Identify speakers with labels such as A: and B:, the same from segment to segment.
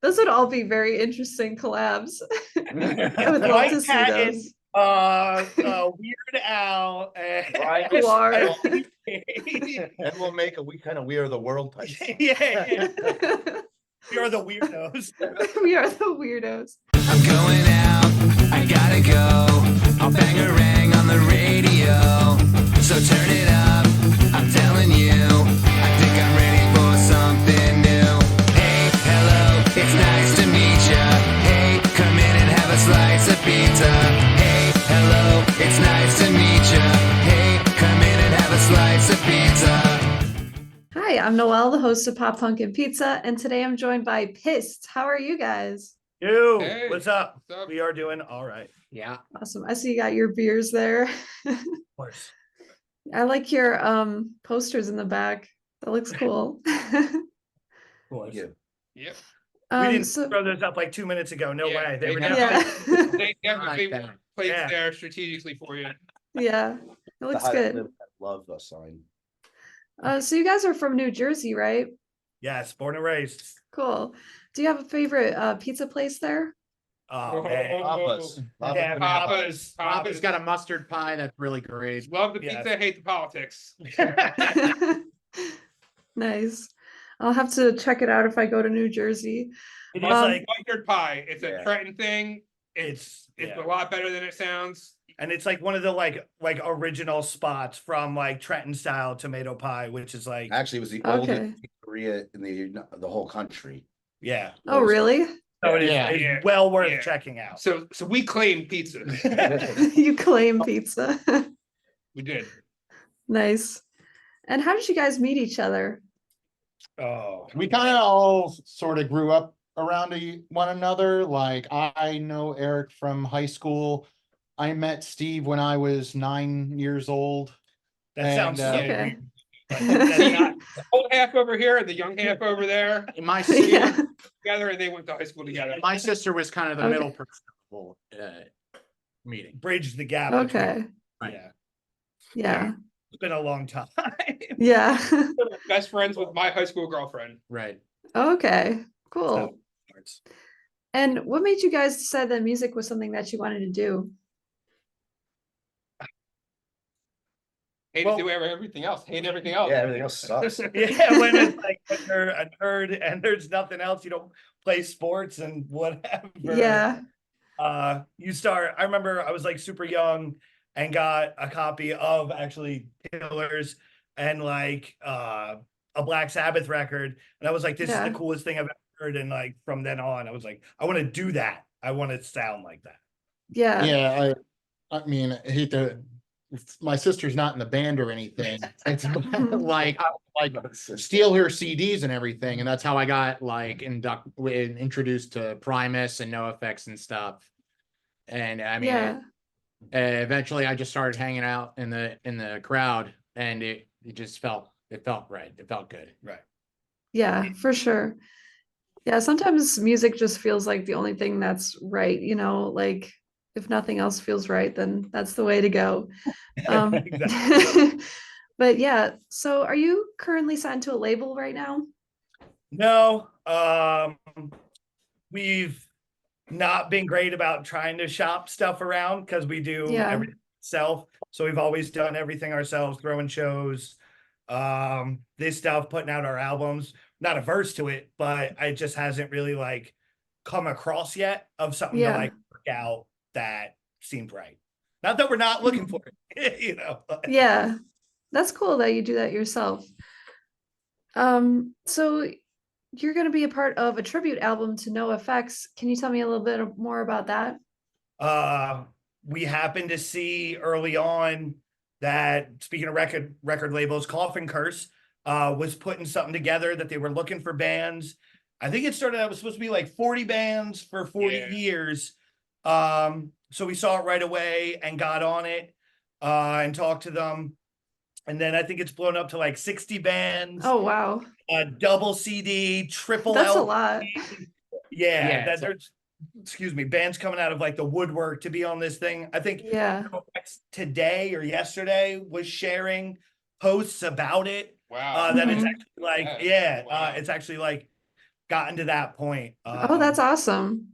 A: Those would all be very interesting collabs. I would love
B: White
A: to see
B: Cat
A: those.
B: Weird Al, and
A: GWAR.
C: And we'll make a We Are the World type.
B: yeah. You're the weirdos.
A: We are the weirdos.
D: I'm going out, I gotta go. I'll bang a rang on the radio. So turn it up, I'm telling you. I think I'm ready for something new. Hey, hello, it's nice to meet ya. Hey, come in and have a slice of pizza. Hey, hello, it's nice to meet ya. Hey, come in and have a slice of pizza.
A: Hi, I'm Noelle, the host of Pop Punk and Pizza, and today I'm joined by Pissed. How are you guys?
B: Yo,
E: Hey,
B: what's up?
E: what's up?
B: We are doing all right.
E: Yeah.
A: Awesome. I see you got your beers there.
B: Of course.
A: I like your posters in the back. That looks cool.
B: Of course.
C: Yeah.
E: Yep.
B: We didn't
A: so
B: throw those up like 2 minutes ago. No way. They were
A: yeah.
E: They definitely
D: like that.
E: placed
B: Yeah.
E: there strategically for you.
A: Yeah, it looks
C: The
A: good.
C: Love the sign.
A: So you guys are from New Jersey, right?
B: Yes, born and raised.
A: Cool. Do you have a favorite pizza place there?
B: Oh man.
C: Papa's.
B: Yeah,
E: Papa's
D: got a mustard pie that's really great.
E: Love the
B: Yes.
E: pizza, hate the politics.
A: Nice. I'll have to check it out if I go to New Jersey.
B: It is
A: Um,
B: like
E: Mustard pie. It's a
C: Yeah.
E: Trenton thing.
B: it's
E: It's
B: yeah.
E: a lot better than it sounds.
B: And it's like one of the like original spots from like Trenton style tomato pie, which is like
C: Actually, it was the
A: Okay.
C: oldest pizzeria in the whole country.
B: yeah.
A: Oh, really?
B: So it is
D: Yeah.
B: it's
E: Yeah.
B: well worth
E: Yeah.
B: checking out.
E: So we claim pizza.
A: You claim pizza.
E: We did.
A: Nice. And how did you guys meet each other?
B: Oh,
F: We kind of all sort of grew up around one another. Like I know Eric from high school. I met Steve when I was 9 years old.
B: that sounds so
A: Okay.
B: weird. But that's not
E: The old half over here and the young half over there
D: My
A: Yeah.
E: together, and they went to high school together.
D: my sister was kind of the
A: Okay.
D: middle person of the whole meeting.
B: bridge the gap.
A: Okay.
D: Right.
B: Yeah.
A: Yeah.
B: It's been a long time.
A: Yeah.
E: Best friends with my high school girlfriend.
D: Right.
A: Okay. Cool.
B: So,
A: And what made you guys decide that music was something that you wanted to do?
E: Hate
B: Well-
E: to do everything else. Hate everything else.
C: Yeah, everything else sucks.
B: yeah, when it's like when you're a nerd and there's nothing else, you don't play sports and whatever.
A: Yeah.
B: You start. I remember I was like super young and got a copy of actually Killers and like a Black Sabbath record, and I was like, this
A: Yeah.
B: is the coolest thing I've ever heard. And like from then on, I was like, I want to do that. I want to sound like that.
A: Yeah.
F: Yeah, I mean, I hate to. My sister's not in the band or anything. It's like I steal her CDs and everything, and that's how I got like introduced to Primus and NOFX and stuff. And I mean,
A: Yeah.
F: eventually I just started hanging out in the crowd, and it just felt right. It felt good.
B: Right.
A: Yeah, for sure. Yeah, sometimes music just feels like the only thing that's right, like if nothing else feels right, then that's the way to go.
B: Exactly.
A: But yeah, so are you currently signed to a label right now?
B: No, we've not been great about trying to shop stuff around because we do
A: Yeah.
B: everything ourselves. So we've always done everything ourselves, throwing shows, this stuff, putting out our albums. Not averse to it, but it just hasn't really like come across yet of something
A: Yeah.
B: to like work out that seemed right. Not that we're not looking for it, you know. but-
A: Yeah, that's cool that you do that yourself. So you're going to be a part of a tribute album to NOFX. Can you tell me a little bit more about that?
B: We happened to see early on that, speaking of record labels, Coffin Curse was putting something together that they were looking for bands. I think it started out, it was supposed to be like 40 bands for 40
E: Yeah.
B: years. So we saw it right away and got on it and talked to them. And then I think it's blown up to like 60 bands,
A: Oh, wow.
B: double CD, triple
A: That's a
B: LP.
A: lot.
B: Yeah,
D: Yeah,
B: that
D: it's a-
B: there's, excuse me, bands coming out of like the woodwork to be on this thing. I think
A: Yeah.
B: today or yesterday was sharing posts about it.
E: Wow.
B: That it's
A: Mhm.
B: actually like,
E: Yeah.
B: yeah,
E: Wow.
B: it's actually like gotten to that point.
A: Oh, that's awesome.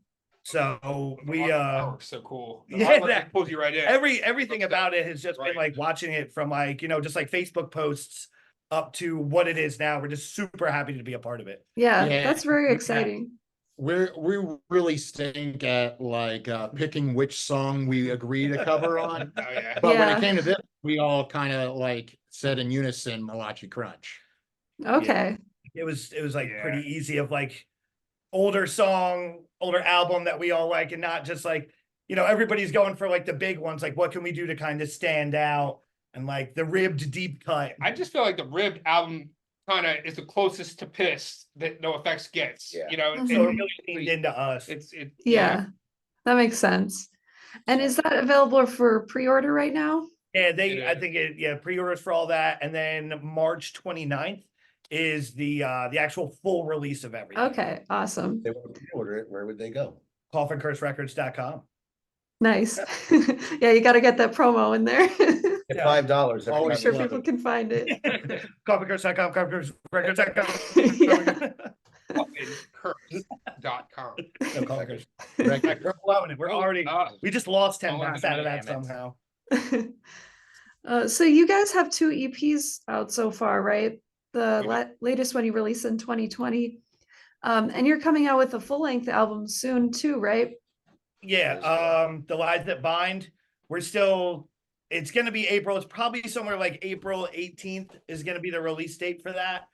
B: So we
E: Oh, so cool. The
B: yeah,
E: artwork
B: that-
E: pulls you right in.
B: everything about it has just been
E: Right.
B: like watching it from like, just like Facebook posts up to what it is now. We're just super happy to be a part of it.
A: Yeah,
F: Yeah,
A: that's very
F: yeah.
A: exciting.
F: We really stink at like picking which song we agree to cover on.
E: Oh, yeah.
F: But when
A: Yeah.
F: it came to this, we all kind of like said in unison Malachi Crunch.
A: Okay.
B: It was like
E: Yeah.
B: pretty easy of like older song, older album that we all like, and not just like, everybody's going for like the big ones, like what can we do to kind of stand out, and like the ribbed deep cut.
E: I just feel like the Ribbed album kind of is the closest to Piss that NoFX gets.
C: Yeah.
A: Mhm.
B: So it really leaned into us.
A: Yeah, that makes sense. And is that available for pre-order right now?
B: Yeah,
E: It
B: I
E: is.
B: think pre-orders for all that, and then March 29th is the actual full release of everything.
A: Okay, awesome.
C: They want to pre-order it, where would they go?
B: CoffinCurseRecords.com.
A: Nice. Yeah, you got to get that promo in there.
C: At
B: Yeah.
C: $5.
F: Always
A: I'm sure
F: love
A: people
F: it.
A: can find it.
B: CoffinCurse.com, CoffinCurseRecords.com.
E: Curse.com.
B: No, Coffin Curse.
F: Record.
B: We're blowing it. We're already,
E: Ah,
B: we just lost 10
E: Oh,
B: bucks out of that
E: damn it.
B: somehow.
A: So you guys have 2 EPs out so far, right? The
E: We
A: latest one you released in 2020. And you're coming out with a full-length album soon too, right?
B: Yeah, the Lies That Bind, it's gonna be April. It's probably somewhere like April 18th is gonna be the release date for that.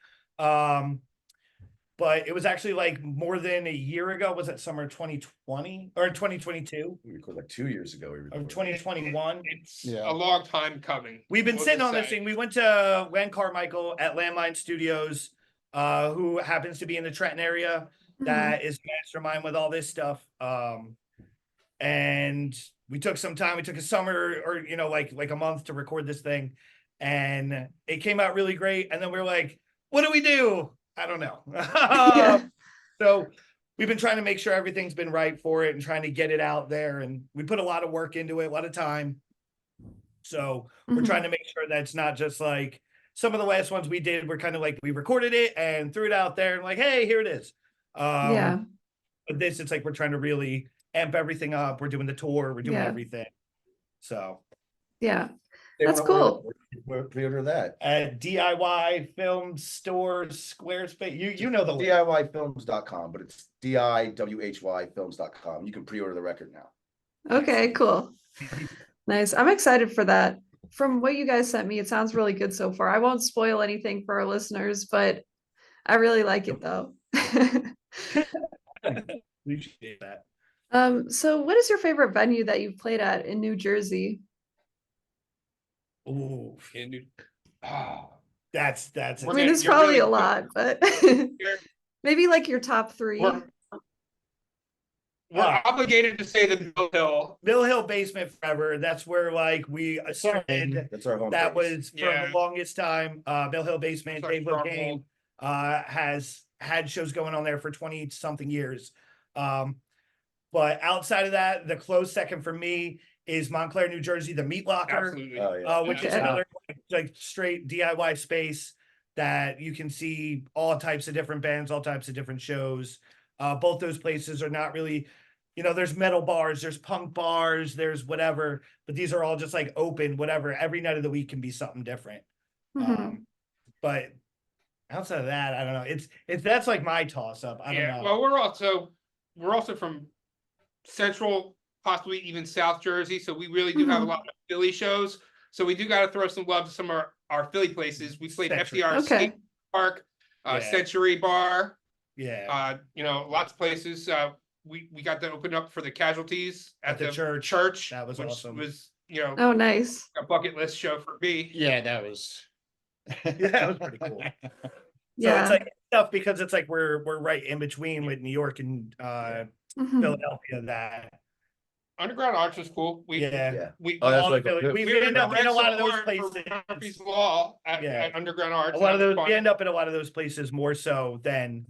B: But it was actually like more than a year ago. Was it summer 2020 or 2022
C: We recorded like 2 years ago.
B: or 2021?
E: It's
F: Yeah.
E: a long time coming.
B: We've been
E: We'll
B: sitting
E: just
B: on this
E: say.
B: thing. We went to Len Carmichael at Landmine Studios, who happens to be in the Trenton area,
A: Mhm.
B: that is mastermind with all this stuff. And we took some time. We took a summer or like a month to record this thing, and it came out really great. And then we were like, "What do we do? I don't know."
A: Yeah.
B: So we've been trying to make sure everything's been right for it and trying to get it out there. And we put a lot of work into it, a lot of time. So we're
A: Mhm.
B: trying to make sure that it's not just like some of the last ones we did. We're kind of like we recorded it and threw it out there and like, hey, here it is.
A: Yeah.
B: But this, it's like we're trying to really amp everything up. We're doing the tour. We're doing
A: Yeah.
B: everything. So
A: Yeah.
C: They
A: That's
C: wanna order-
A: cool.
C: Where pre-order that?
B: at DIY Film Stores, Squarespace, you know the link.
C: DIYfilms.com, but it's DIWHYfilms.com. You can pre-order the record now.
A: Okay, cool. Nice. I'm excited for that. From what you guys sent me, it sounds really good so far. I won't spoil anything for our listeners, but I really like it though.
B: We should do that.
A: So what is your favorite venue that you've played at in New Jersey?
B: Ooh,
E: Ah,
B: that's
A: I
E: We're
A: mean,
E: gonna-
A: it's
E: you're
A: probably
E: really
A: a lot, but
E: You're-
A: maybe like your top 3.
E: We're obligated to say the Mill Hill.
B: Mill Hill Basement forever. That's where like we started.
C: That's our home.
B: That
C: base.
B: was for
E: Yeah.
B: the longest time. Mill Hill Basement,
E: That's our
B: Dave Locane,
E: stronghold.
B: has had shows going on there for 20 something years. But outside of that, the close second for me is Montclair, New Jersey, the Meat Locker,
E: Absolutely.
C: Oh, yeah.
B: which is
A: Okay.
B: another like straight DIY space that you can see all types of different bands, all types of different shows. Both those places are not really, there's metal bars, there's punk bars, there's whatever, but these are all just like open, whatever. Every night of the week can be something different.
A: Mhm.
B: But outside of that, I don't know. It's that's like my toss up. I don't
E: Yeah,
B: know.
E: well, we're also from central, possibly even South Jersey, so we really do have a
A: Mhm.
E: lot of Philly shows. So we do got to throw some love to some of our Philly places. We played
B: Century.
E: FDR
A: Okay.
E: Skate Park,
B: Yeah.
E: Century Bar,
B: Yeah.
E: lots of places. We got to open up for the Casualties
B: At
E: at
B: the
E: the
B: church.
E: church.
B: That was
E: which
B: awesome.
E: Was
A: Oh, nice.
E: a bucket list show for me.
F: Yeah, that was.
B: Yeah, that was pretty cool. So
A: Yeah.
B: it's like stuff because it's like we're right in between with New York and
A: Mhm.
B: Philadelphia. That
E: Underground Arts was cool.
C: Yeah.
E: We
C: Oh, that's
B: all
C: like
B: the Philly-
C: a-
B: we
E: we were
B: end up in a lot of those
E: support for
B: places.
E: Murphy's Law at
B: Yeah.
E: Underground Arts.
B: A lot of
E: That was
B: those
E: fun.
B: we end up in a lot of those places more so than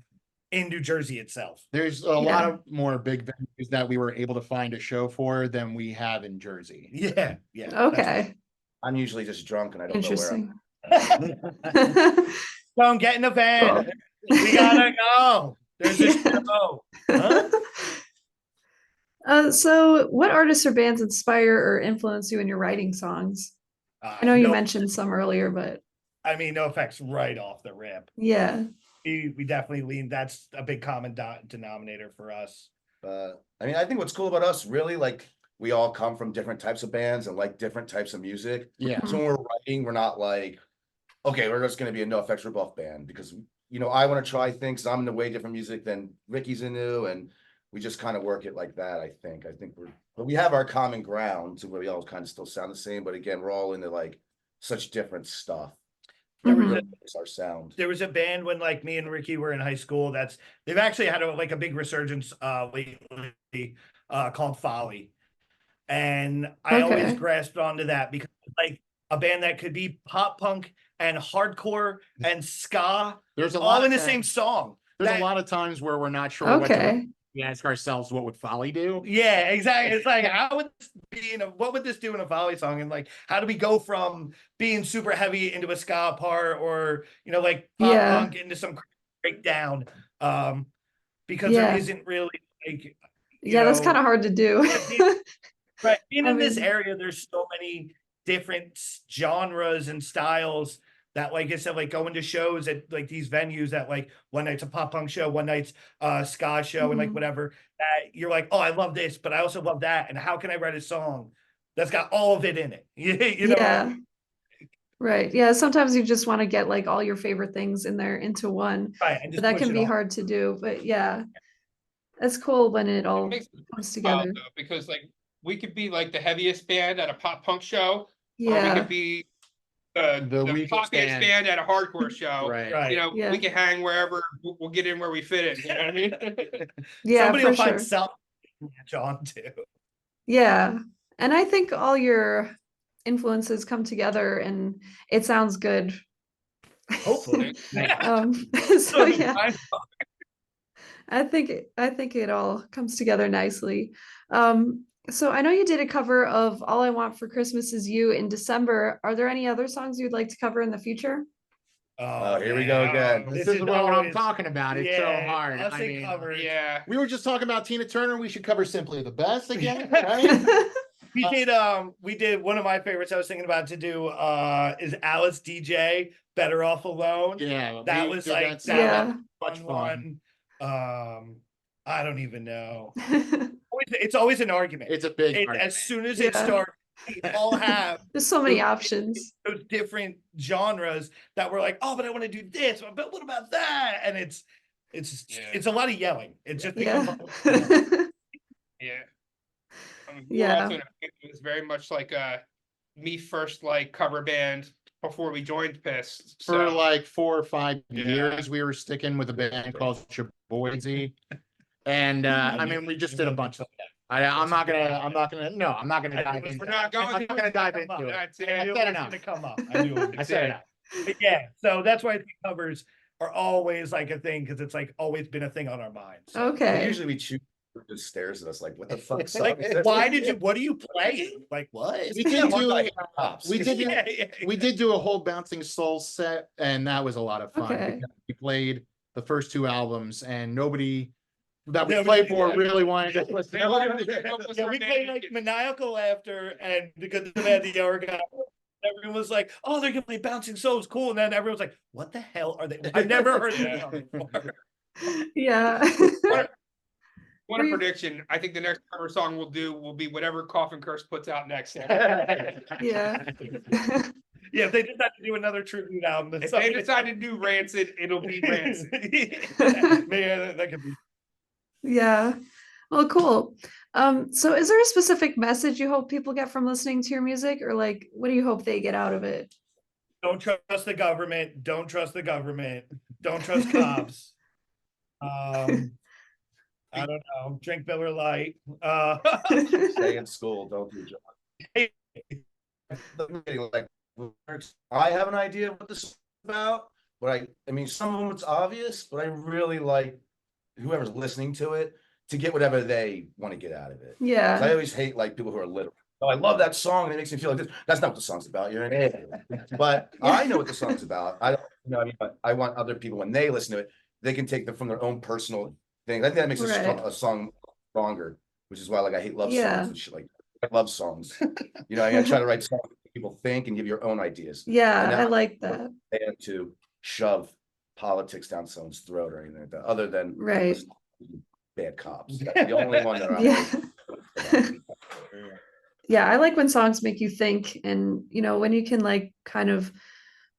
B: in New Jersey itself.
F: There's a lot of more big venues that we were able to find a show for than we have in Jersey.
B: Yeah, yeah.
A: Okay.
C: I'm usually just drunk and I don't
A: Interesting.
B: Don't get in the van. We gotta go. There's a
A: Yeah.
B: show. Huh?
A: So what artists or bands inspire or influence you in your writing songs? I know you
B: No,
A: mentioned some earlier, but
B: I mean, NOFX right off the rip.
A: yeah.
B: We definitely lean. That's a big common denominator for us.
C: I mean, I think what's cool about us, really, like, we all come from different types of bands and like different types of music.
F: Yeah.
C: So when we're writing, we're not like, okay, we're just gonna be a NoFX ripoff band because I want to try things. I'm into way different music than Ricky's into, and we just kind of work it like that. I think but we have our common ground to where we all kind of still sound the same. But again, we're all into like such different stuff. That
A: Mhm.
C: really makes our sound.
B: There was a band when like me and Ricky were in high school. They've actually had a big resurgence lately called Folly, and I always
A: Okay.
B: grasped onto that because like a band that could be pop punk and hardcore and ska
F: There's a
B: all
F: lot
B: in
F: of
B: the same song.
F: There's
B: That-
F: a lot of times where we're not sure what to
A: Okay.
F: we ask ourselves, what would Folly do?
B: Yeah, exactly. It's like, how would this be what would this do in a Volley song? And like, how do we go from being super heavy into a ska part or, like pop
A: Yeah.
B: punk into some breakdown? Because there
A: Yeah.
B: isn't really like,
A: Yeah, that's kind of hard to do.
B: right. Being
A: I
B: in this
A: mean-
B: area, there's so many different genres and styles that, like I said, like going to shows at like these venues that like one night's a pop punk show, one night's ska show, and like
A: Mhm.
B: whatever, that you're like, oh, I love this, but I also love that. And how can I write a song that's got all of it in it? you know?
A: Yeah. Right. Yeah. Sometimes you just want to get like all your favorite things in there into one,
B: Right. And
A: but
B: just
A: that
B: push
A: can
B: it
A: be
B: all.
A: hard to do. But yeah, it's cool when it all
E: makes it
A: comes
E: wild,
A: together.
E: though, because like we could be like the heaviest band at a pop punk show, or we
A: Yeah.
E: could be the
F: weakest
E: poppiest
F: band.
E: band at a hardcore show.
F: Right.
B: Right.
A: Yeah.
E: We can hang wherever. We'll get in where we fit in. You know what I mean?
A: Yeah,
B: Somebody
A: for
B: will find
A: sure.
B: something to latch on to.
A: Yeah. And I think all your influences come together and it sounds good.
B: Hopefully.
A: So yeah, I think it all comes together nicely. So I know you did a cover of All I Want for Christmas Is You in December. Are there any other songs you'd like to cover in the future?
C: Oh, here we go again.
F: This is what I'm
B: always-
F: talking about. It's so hard.
B: Us
F: I
B: and
F: mean,
B: covers.
E: Yeah.
F: we were just talking about Tina Turner. We should cover Simply the Best again, right?
B: We did one of my favorites I was thinking about to do is Alice DJ Better Off Alone.
F: Yeah,
B: That
F: we
B: was
F: did
B: like
F: that
B: that
A: Yeah.
F: much
B: fun
F: fun.
B: one. I don't even know. It's always an argument.
F: It's a big argument.
B: As soon as it
A: Yeah.
B: starts, we all have
A: There's so many
B: those-
A: options.
B: those different genres that we're like, oh, but I want to do this, but what about that? And it's
E: Yeah.
B: a lot of yelling. It just
A: Yeah.
B: becomes
E: Yeah.
A: Yeah.
E: It was very much like me first like cover band before we joined Piss.
F: For
E: So
F: like 4 or 5
E: Yeah.
F: years, we were sticking with a band called Shaboyzy. And I mean, we just did a bunch of that. I'm not gonna dive into
E: we're not going.
F: I'm not gonna dive into it.
E: That's
F: I
E: it.
F: said enough.
B: Come up. I knew it was
F: I said enough.
B: But yeah, so that's why I think covers are always like a thing because it's like always been a thing on our minds. So,
A: Okay.
C: Usually we choose who just stares at us like, what the fuck?
B: Like,
C: song is this?
B: what are you playing? Like what?
F: We did do
C: We
F: we did do
B: Yeah.
F: we did do a whole Bouncing Souls set, and that was a lot of fun.
A: Okay.
F: We played the first 2 albums, and nobody that we
B: Yeah,
F: played for really wanted to listen.
B: Yeah, we played like maniacal laughter and because of the bad the Oregon. Everyone was like, "Oh, they're gonna play Bouncing Souls, cool." And then everyone's like, "What the hell are they?" I've never heard that song before.
A: Yeah.
E: One
A: Were you-
E: prediction. I think the next cover song we'll do will be whatever Coffin Curse puts out next.
A: Yeah.
B: Yeah, if they decide to do another tribute album, then
E: If they decide to do Rancid, it'll be Rancid.
B: Man, that could be.
A: Yeah. Well, cool. So is there a specific message you hope people get from listening to your music, or like what do you hope they get out of it?
B: Don't trust the government. Don't trust the government. Don't trust cops. I don't know. Drink Miller Lite.
C: Stay in school, don't do drugs. Like, I have an idea what this is about, but I mean, some of them it's obvious, but I really like whoever's listening to it to get whatever they want to get out of it. 'Cause I
A: Yeah.
C: always hate like people who are literal. Oh, I love that song and it makes me feel like this. That's not what the song's about. You're an idiot. But I know what the song's about. I don't, I mean, but I want other people when they listen to it they can take them from their own personal thing. I think that makes
A: Right.
C: a song stronger, which is why like I hate love
A: Yeah.
C: songs and shit like I love songs. You know, I try to write songs that people think and give your own ideas.
A: Yeah,
C: And
A: I like that.
C: and to shove politics down someone's throat or anything like that, other than
A: Right.
C: bad cops. That's the only one that I
A: Yeah. Yeah, I like when songs make you think, and when you can like kind of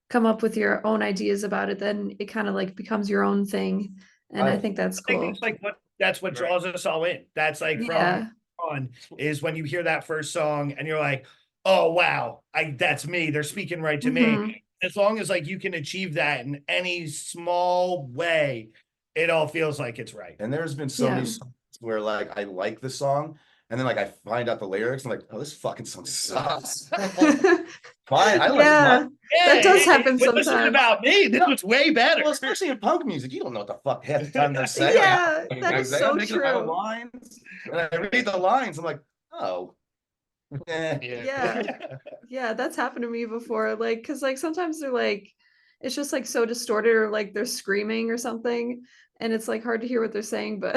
A: come up with your own ideas about it, then it kind of like becomes your own thing. And I think that's
B: I think
A: cool.
B: it's like that's what draws us all in. That's like
A: Yeah.
B: from on is when you hear that first song and you're like, oh wow, that's me. They're speaking right to
A: Mhm.
B: me. As long as like you can achieve that in any small way, it all feels like it's right.
C: And there's been so many songs where like I like the song, and then like I find out the lyrics, and I'm like, oh, this fucking song sucks. Fine, I like
A: Yeah, that does happen
B: This is
A: sometimes.
B: about me. This was way better.
C: well, especially in punk music, you don't know what the fuck half the time they're saying.
A: Yeah,
C: Like,
A: that is
C: I'm
A: so
C: making out
A: true.
C: lines, and I read the lines, I'm like, oh.
A: Yeah. Yeah, that's happened to me before. Like, because like sometimes they're like, it's just like so distorted, or like they're screaming or something, and it's like hard to hear what they're saying. But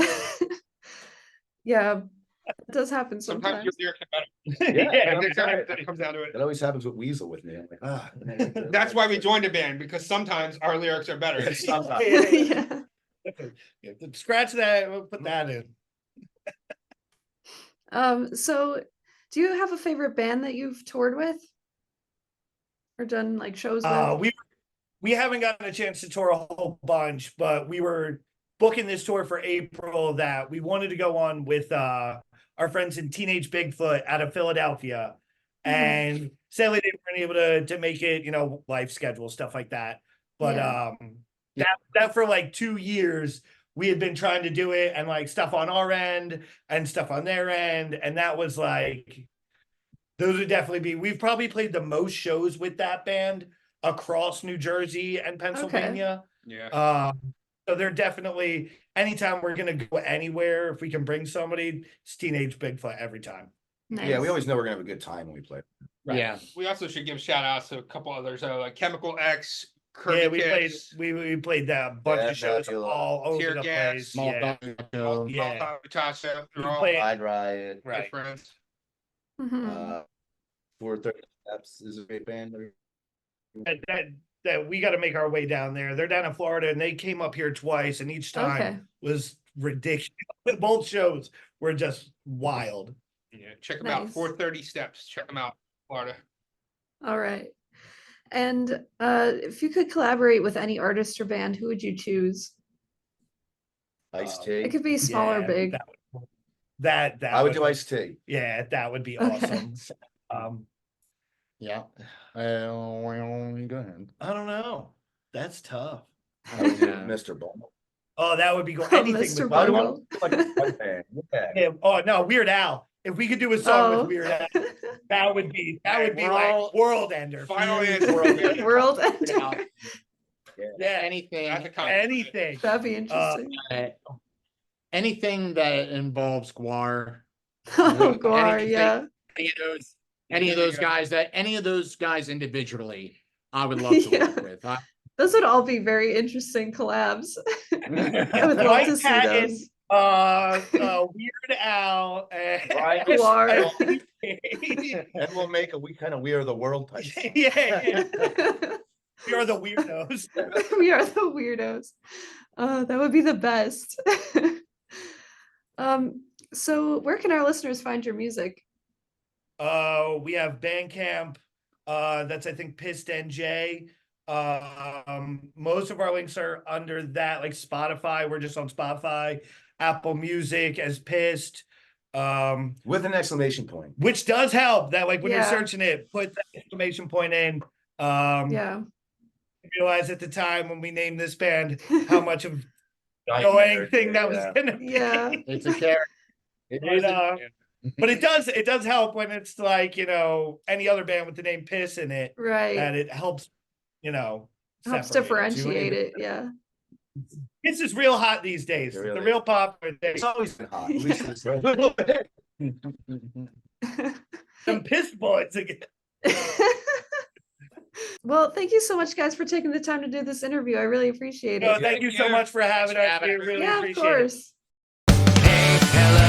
A: yeah, it does happen
E: Sometimes your
A: sometimes.
E: lyrics are better.
B: Yeah.
E: That comes down to it.
C: That always happens with Weasel with me. I'm like, ah.
E: That's why we joined a band, because sometimes our lyrics are better.
C: Sometimes.
A: Yeah.
B: Scratch that. We'll put that in.
A: So do you have a favorite band that you've toured with? Or done like shows with?
B: We haven't gotten a chance to tour a whole bunch, but we were booking this tour for April that we wanted to go on with our friends in Teenage Bigfoot out of Philadelphia.
A: Mhm.
B: And sadly they weren't able to make it, life schedule, stuff like that. But that for like 2 years we had been trying to do it, and like stuff on our end and stuff on their end. And that was like, those would definitely be, we've probably played the most shows with that band across New Jersey and Pennsylvania.
E: Yeah.
B: So they're definitely, anytime we're gonna go anywhere, if we can bring somebody, it's Teenage Bigfoot every time.
A: Nice.
C: Yeah, we always know we're gonna have a good time when we play.
B: Right.
F: Yeah.
E: We also should give shout outs to a couple others, like Chemical X, Kirby
B: Yeah, we played
E: Kiss,
B: we played that bunch
C: Yeah,
B: of shows
C: Dracula.
B: all over
E: Tear
B: the
E: Gas,
B: place.
F: Small
B: Yeah.
F: dog.
B: Yeah.
E: Natasha.
B: We
E: They're all
B: played-
C: Ride Riot,
E: good
B: Right.
E: friends.
A: Mhm.
C: 430 Steps is a great band.
B: That we got to make our way down there. They're down in Florida, and they came up here twice, and each time
A: Okay.
B: was ridiculous. Both shows were just wild.
E: Yeah, check them out.
A: Nice.
E: 430 Steps. Check them out, Florida.
A: All right. And if you could collaborate with any artist or band, who would you choose?
C: Ice
A: It
C: T.
A: could be small or
B: Yeah,
A: big.
B: That
C: I would do Ice T.
B: Yeah, that would be
A: Okay.
B: awesome.
F: Yeah. Go ahead.
B: I don't know. That's tough.
C: I would do
F: Yeah.
C: Mr. Bungle.
B: Oh, that would be good.
A: Oh,
B: Anything
A: Mr.
B: with
C: I would
A: Bungle.
C: want like a white band. Yeah.
B: Yeah. Oh no, Weird Al. If we could do a song
A: Oh.
B: with Weird Al, that would be
E: We're
B: like
E: all-
B: world ender.
E: Final
B: Huge
E: answer.
B: world ender.
A: World
F: Yeah.
A: Ender.
B: Yeah,
F: Anything.
E: That's a compliment.
B: anything.
A: That'd be interesting.
F: Anything that involves GWAR.
A: Oh, GWAR,
F: anything-
A: yeah.
F: Any of those guys individually, I would love to
A: Yeah.
F: work with.
A: Those would all be very interesting collabs. I would love
B: White
A: to see
B: Cat
A: those.
B: Weird Al, and
A: GWAR.
C: And we kind of we are the world type.
B: yeah. We are the weirdos.
A: We are the weirdos. That would be the best. So where can our listeners find your music?
B: We have Bandcamp. That's I think Pissed NJ. Most of our links are under that, like Spotify. We're just on Spotify, Apple Music as Pissed.
C: With an exclamation point.
B: Which does help. That like when
A: Yeah.
B: you're searching it, put that exclamation point in.
A: Yeah.
B: I realized at the time when we named this band how much of annoying thing that was gonna be.
A: Yeah.
F: It's a character.
B: But it does help when it's like, any other band with the name Piss in it,
A: Right.
B: that it helps,
A: Helps
B: separate it.
A: differentiate it. Yeah.
B: This is real hot these days.
C: It
B: The
C: really
B: real popular days.
C: It's always been hot. At least it's a little bit.
B: Some piss bullets again.
A: Well, thank you so much, guys, for taking the time to do this interview. I really appreciate
B: No,
A: it.
B: thank you so much for having
F: for
B: us.
F: having
B: We
F: us.
B: really
A: Yeah, of
B: appreciate it.
A: course.
D: Hey, hello,